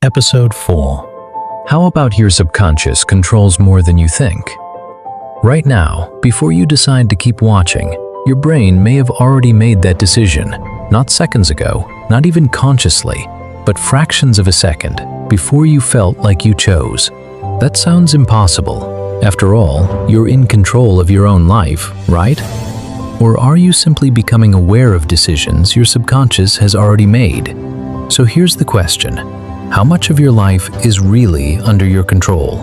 Episode 4. How about your subconscious controls more than you think? Right now, before you decide to keep watching, your brain may have already made that decision, not seconds ago, not even consciously, but fractions of a second before you felt like you chose. That sounds impossible. After all, you're in control of your own life, right? Or are you simply becoming aware of decisions your subconscious has already made? So here's the question. How much of your life is really under your control?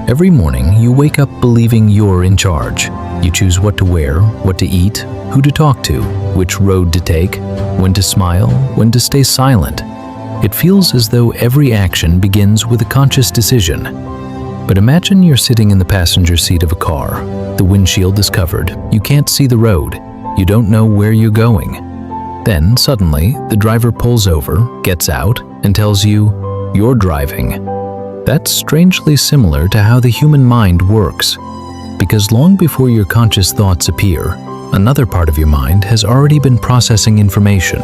Every morning, you wake up believing you're in charge. You choose what to wear, what to eat, who to talk to, which road to take, when to smile, when to stay silent. It feels as though every action begins with a conscious decision. But imagine you're sitting in the passenger seat of a car. The windshield is covered. You can't see the road. You don't know where you're going. Then, suddenly, the driver pulls over, gets out, and tells you, "You're driving." That's strangely similar to how the human mind works. Because long before your conscious thoughts appear, another part of your mind has already been processing information,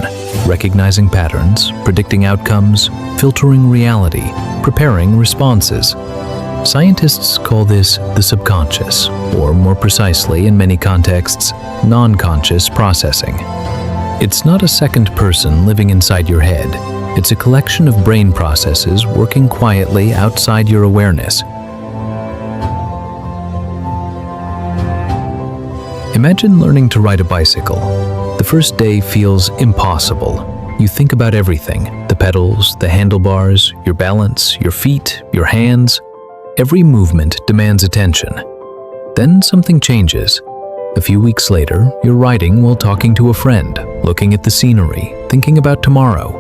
recognizing patterns, predicting outcomes, filtering reality, preparing responses. Scientists call this the subconscious, or more precisely in many contexts, nonconscious processing. It's not a second person living inside your head. It's a collection of brain processes working quietly outside your awareness. Imagine learning to ride a bicycle. The first day feels impossible. You think about everything, the pedals, the handlebars, your balance, your feet, your hands. Every movement demands attention. Then something changes. A few weeks later, you're riding while talking to a friend, looking at the scenery, thinking about tomorrow.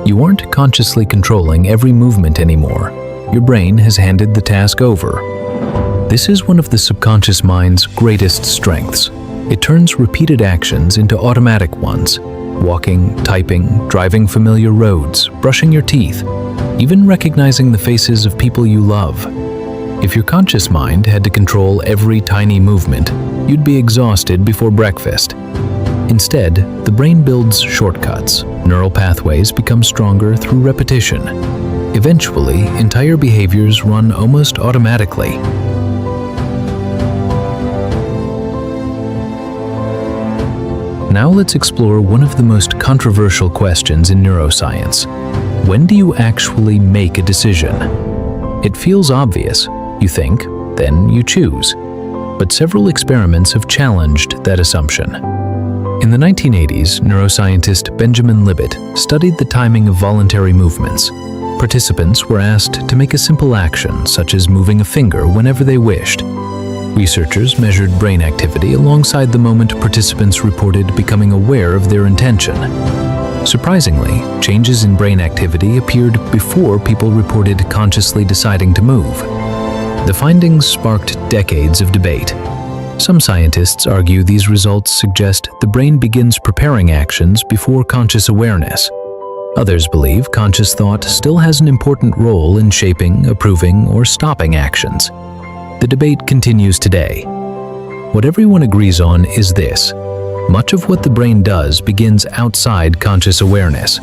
You aren't consciously controlling every movement anymore. Your brain has handed the task over. This is one of the subconscious mind's greatest strengths. It turns repeated actions into automatic ones. Walking, typing, driving familiar roads, brushing your teeth, even recognizing the faces of people you love. If your conscious mind had to control every tiny movement, you'd be exhausted before breakfast. Instead, the brain builds shortcuts. Neural pathways become stronger through repetition. Eventually, entire behaviors run almost automatically. Now let's explore one of the most controversial questions in neuroscience. When do you actually make a decision? It feels obvious. You think, then you choose. But several experiments have challenged that assumption. In the 1980s, neuroscientist Benjamin Libet studied the timing of voluntary movements. Participants were asked to make a simple action, such as moving a finger whenever they wished. Researchers measured brain activity alongside the moment participants reported becoming aware of their intention. Surprisingly, changes in brain activity appeared before people reported consciously deciding to move. The findings sparked decades of debate. Some scientists argue these results suggest the brain begins preparing actions before conscious awareness. Others believe conscious thought still has an important role in shaping, approving, or stopping actions. The debate continues today. What everyone agrees on is this: much of what the brain does begins outside conscious awareness.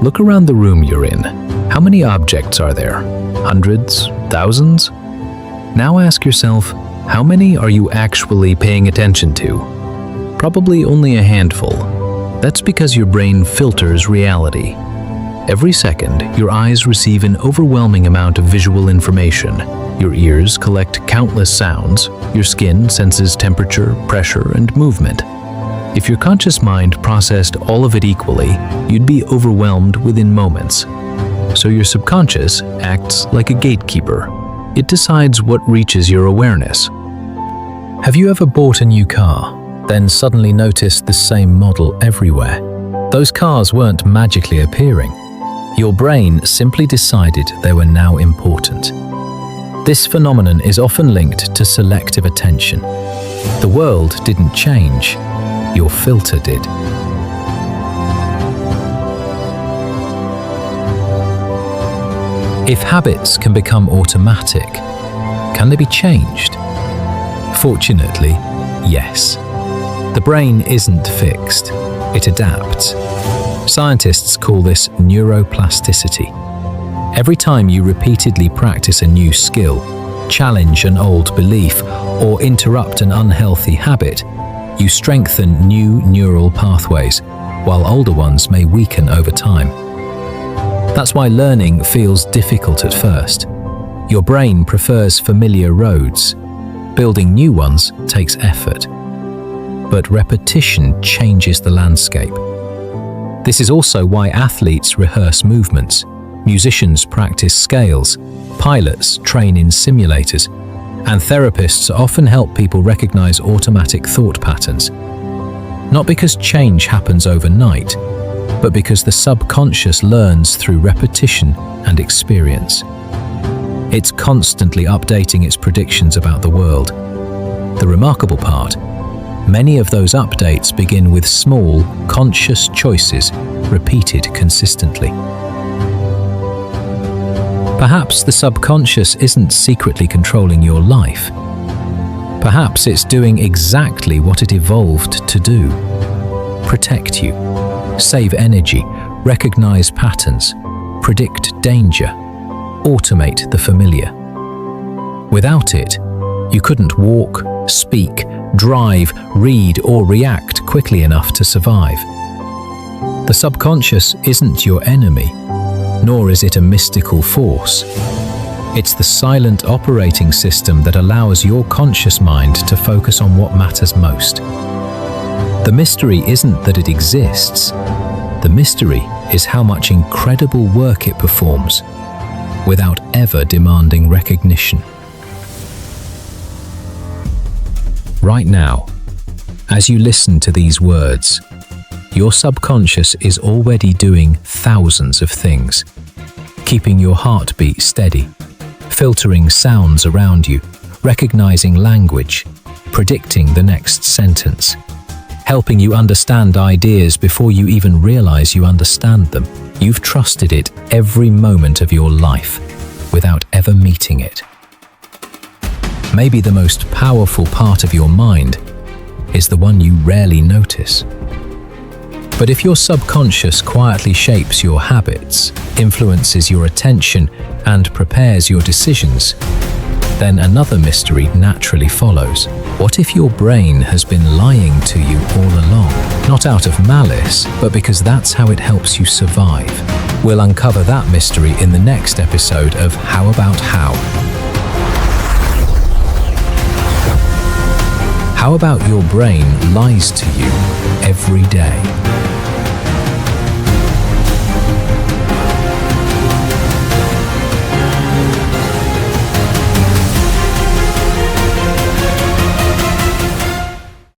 Look around the room you're in. How many objects are there? Hundreds? Thousands? Now ask yourself, how many are you actually paying attention to? Probably only a handful. That's because your brain filters reality. Every second, your eyes receive an overwhelming amount of visual information. Your ears collect countless sounds. Your skin senses temperature, pressure, and movement. If your conscious mind processed all of it equally, you'd be overwhelmed within moments. So your subconscious acts like a gatekeeper. It decides what reaches your awareness. Have you ever bought a new car, then suddenly noticed the same model everywhere? Those cars weren't magically appearing. Your brain simply decided they were now important. This phenomenon is often linked to selective attention. The world didn't change, your filter did. If habits can become automatic, can they be changed? Fortunately, yes. The brain isn't fixed, it adapts. Scientists call this neuroplasticity. Every time you repeatedly practice a new skill, challenge an old belief, or interrupt an unhealthy habit, you strengthen new neural pathways, while older ones may weaken over time. That's why learning feels difficult at first. Your brain prefers familiar roads. Building new ones takes effort. But repetition changes the landscape. This is also why athletes rehearse movements, musicians practice scales, pilots train in simulators, and therapists often help people recognize automatic thought patterns. Not because change happens overnight, but because the subconscious learns through repetition and experience. It's constantly updating its predictions about the world. The remarkable part, many of those updates begin with small, conscious choices repeated consistently. Perhaps the subconscious isn't secretly controlling your life. Perhaps it's doing exactly what it evolved to do: protect you, save energy, recognize patterns, predict danger, automate the familiar. Without it, you couldn't walk, speak, drive, read, or react quickly enough to survive. The subconscious isn't your enemy, nor is it a mystical force. It's the silent operating system that allows your conscious mind to focus on what matters most. The mystery isn't that it exists. The mystery is how much incredible work it performs without ever demanding recognition. Right now, as you listen to these words, your subconscious is already doing thousands of things, keeping your heartbeat steady, filtering sounds around you, recognizing language, predicting the next sentence, helping you understand ideas before you even realize you understand them. You've trusted it every moment of your life without ever meeting it. Maybe the most powerful part of your mind is the one you rarely notice. But if your subconscious quietly shapes your habits, influences your attention, and prepares your decisions, then another mystery naturally follows. What if your brain has been lying to you all along? Not out of malice, but because that's how it helps you survive. We'll uncover that mystery in the next episode of How About How. How about your brain lies to you every day?